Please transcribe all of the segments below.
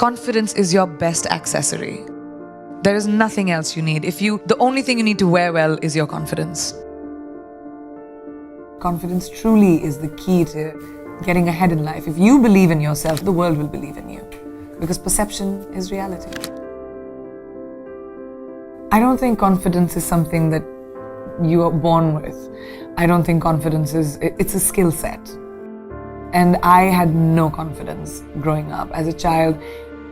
confidence is your best accessory. There is nothing else you need. The only thing you need to wear well is your confidence. Confidence truly is the key to getting ahead in life. If you believe in yourself, the world will believe in you. Because perception is reality. I don't think confidence is something that you are born with. I don't think confidence it's a skill set. And I had no confidence growing up. As a child,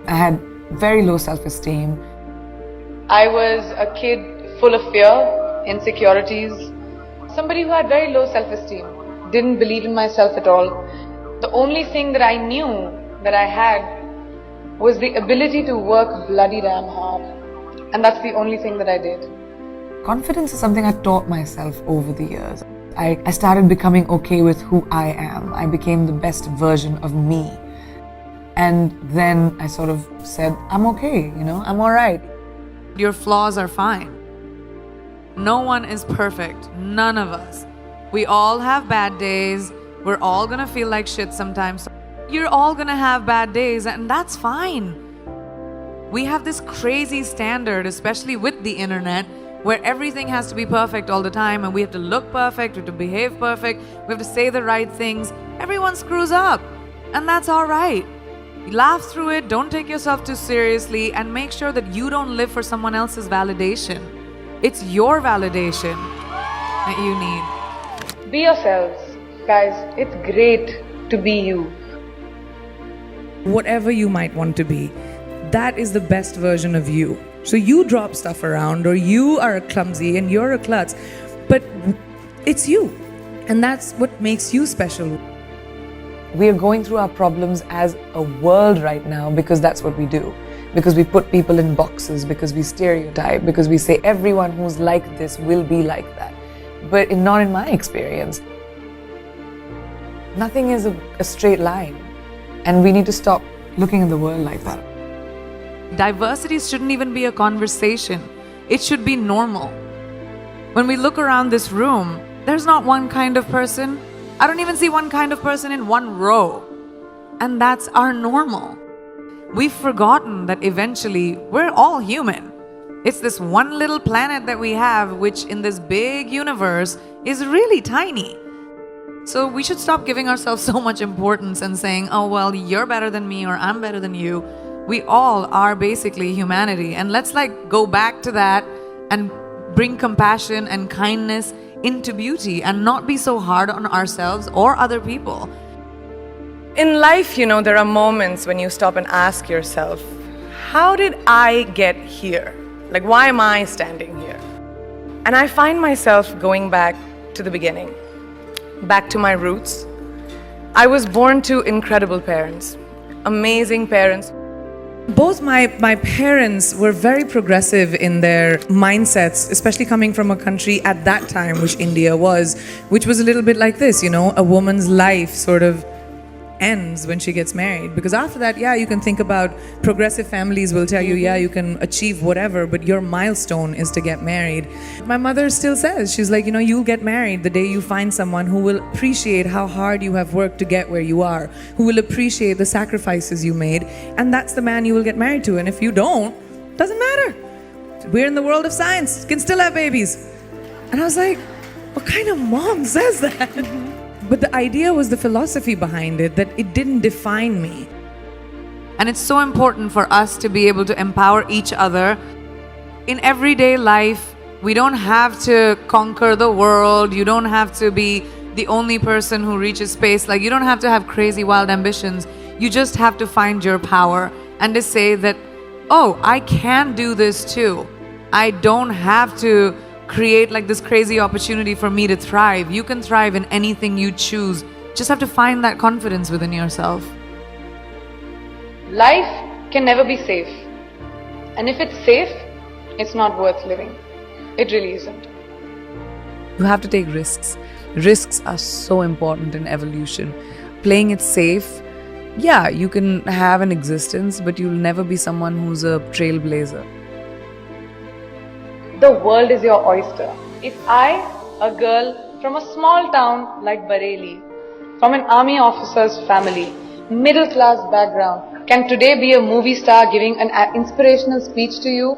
I had very low self-esteem. I was a kid full of fear, insecurities, somebody who had very low self-esteem, didn't believe in myself at all. The only thing that I knew that I had was the ability to work bloody damn hard. And that's the only thing that I did. Confidence is something I taught myself over the years. I started becoming okay with who I am. I became the best version of me. And then I sort of said, I'm okay, I'm all right. Your flaws are fine. No one is perfect. None of us. We all have bad days. We're all gonna feel like shit sometimes. You're all gonna have bad days, and that's fine. We have this crazy standard, especially with the internet, where everything has to be perfect all the time, and we have to look perfect, we have to behave perfect, we have to say the right things. Everyone screws up, and that's all right. Laugh through it, don't take yourself too seriously, and make sure that you don't live for someone else's validation. It's your validation that you need. Be yourselves. Guys, it's great to be you. Whatever you might want to be, that is the best version of you. So you drop stuff around, or you are clumsy and you're a klutz, but it's you. And that's what makes you special. We are going through our problems as a world right now because that's what we do. Because we put people in boxes, because we stereotype, because we say everyone who's like this will be like that. But not in my experience. Nothing is a straight line. And we need to stop looking at the world like that. Diversity shouldn't even be a conversation. It should be normal. When we look around this room, there's not one kind of person. I don't even see one kind of person in one row. And that's our normal. We've forgotten that eventually we're all human. It's this one little planet that we have, which in this big universe is really tiny. So we should stop giving ourselves so much importance and saying, oh, well, you're better than me or I'm better than you. We all are basically humanity. And let's go back to that and bring compassion and kindness into beauty and not be so hard on ourselves or other people. In life, there are moments when you stop and ask yourself, how did I get here? Why am I standing here? And I find myself going back to the beginning, back to my roots. I was born to incredible parents, amazing parents. Both my parents were very progressive in their mindsets, especially coming from a country at that time, which India was, which was a little bit like this, a woman's life sort of ends when she gets married. Because after that, you can think about progressive families will tell you, you can achieve whatever, but your milestone is to get married. My mother still says, she's like, you'll get married the day you find someone who will appreciate how hard you have worked to get where you are, who will appreciate the sacrifices you made, and that's the man you will get married to. And if you don't, doesn't matter. We're in the world of science, you can still have babies. And I was like, what kind of mom says that? But the idea was the philosophy behind it, that it didn't define me. And it's so important for us to be able to empower each other. In everyday life, we don't have to conquer the world. You don't have to be the only person who reaches space. You don't have to have crazy, wild ambitions. You just have to find your power and to say that, oh, I can do this too. I don't have to create this crazy opportunity for me to thrive. You can thrive in anything you choose. Just have to find that confidence within yourself. Life can never be safe. And if it's safe, it's not worth living. It really isn't. You have to take risks. Risks are so important in evolution. Playing it safe, you can have an existence, but you'll never be someone who's a trailblazer. The world is your oyster. If I, a girl from a small town like Bareilly, from an army officer's family, middle class background, can today be a movie star giving an inspirational speech to you,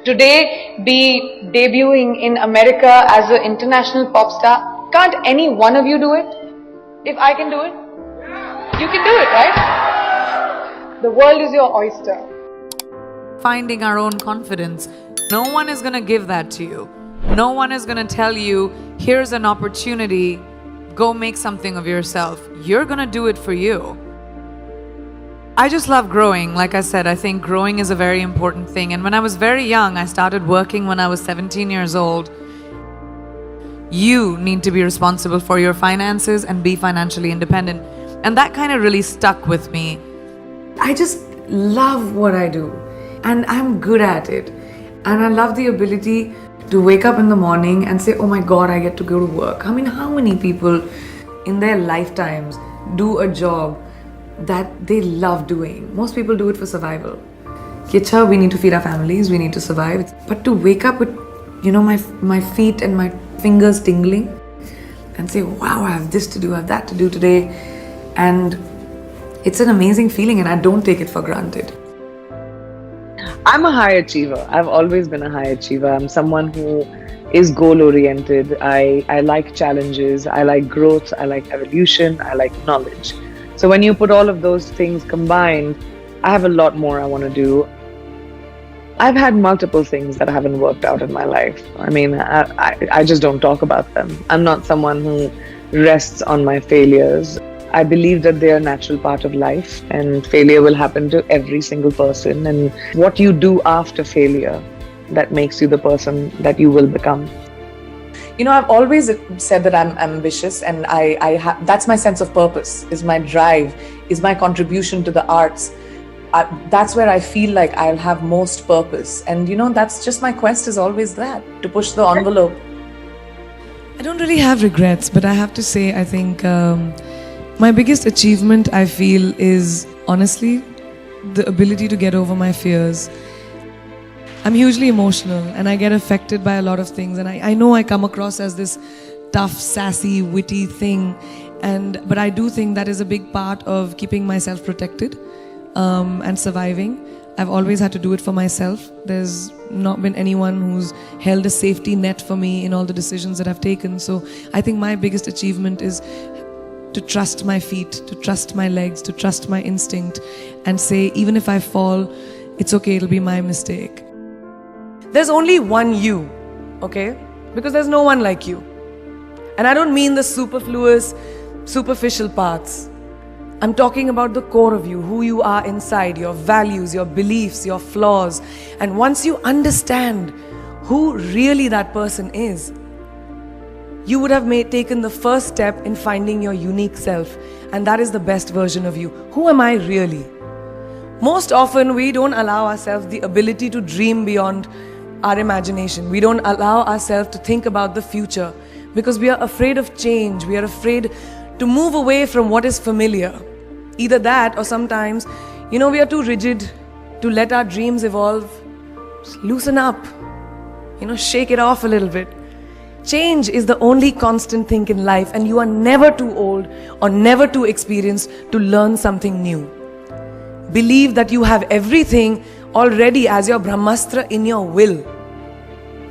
today be debuting in America as an international pop star. Can't any one of you do it? If I can do it, you can do it, right? The world is your oyster. Finding our own confidence. No one is going to give that to you. No one is going to tell you, here's an opportunity, go make something of yourself. You're going to do it for you. I just love growing. Like I said, I think growing is a very important thing. And when I was very young, I started working when I was 17 years old. You need to be responsible for your finances and be financially independent. And that kind of really stuck with me. I just love what I do. And I'm good at it. And I love the ability to wake up in the morning and say, oh my God, I get to go to work. I mean, how many people in their lifetimes do a job that they love doing? Most people do it for survival. Kicha, we need to feed our families, we need to survive. But to wake up with, my feet and my fingers tingling and say, wow, I have this to do, I have that to do today. And it's an amazing feeling and I don't take it for granted. I'm a high achiever. I've always been a high achiever. I'm someone who is goal-oriented. I like challenges. I like growth. I like evolution. I like knowledge. So when you put all of those things combined, I have a lot more I want to do. I've had multiple things that haven't worked out in my life. I mean, I just don't talk about them. I'm not someone who rests on my failures. I believe that they are a natural part of life and failure will happen to every single person. And what you do after failure, that makes you the person that you will become. I've always said that I'm ambitious and that's my sense of purpose, is my drive, is my contribution to the arts. That's where I feel like I'll have most purpose. And that's just my quest is always that, to push the envelope. I don't really have regrets, but I have to say, I think my biggest achievement, I feel, is honestly the ability to get over my fears. I'm hugely emotional and I get affected by a lot of things, and I know I come across as this tough, sassy, witty thing, but I do think that is a big part of keeping myself protected and surviving. I've always had to do it for myself. There's not been anyone who's held a safety net for me in all the decisions that I've taken. So I think my biggest achievement is to trust my feet, to trust my legs, to trust my instinct and say, even if I fall, it's okay, it'll be my mistake. There's only one you, okay? Because there's no one like you. And I don't mean the superfluous, superficial parts. I'm talking about the core of you, who you are inside, your values, your beliefs, your flaws. And once you understand who really that person is, you would have taken the first step in finding your unique self. And that is the best version of you. Who am I really? Most often, we don't allow ourselves the ability to dream beyond our imagination. We don't allow ourselves to think about the future because we are afraid of change. We are afraid to move away from what is familiar. Either that, or sometimes, we are too rigid to let our dreams evolve. Just loosen up, shake it off a little bit. Change is the only constant thing in life, and you are never too old or never too experienced to learn something new. Believe that you have everything already as your Brahmastra in your will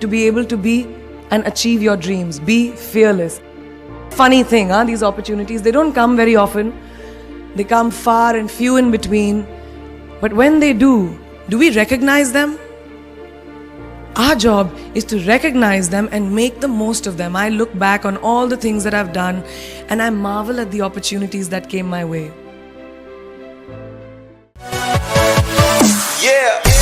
to be able to be and achieve your dreams. Be fearless. Funny thing, these opportunities, they don't come very often. They come far and few in between. But when they do we recognize them? Our job is to recognize them and make the most of them. I look back on all the things that I've done and I marvel at the opportunities that came my way. Yeah.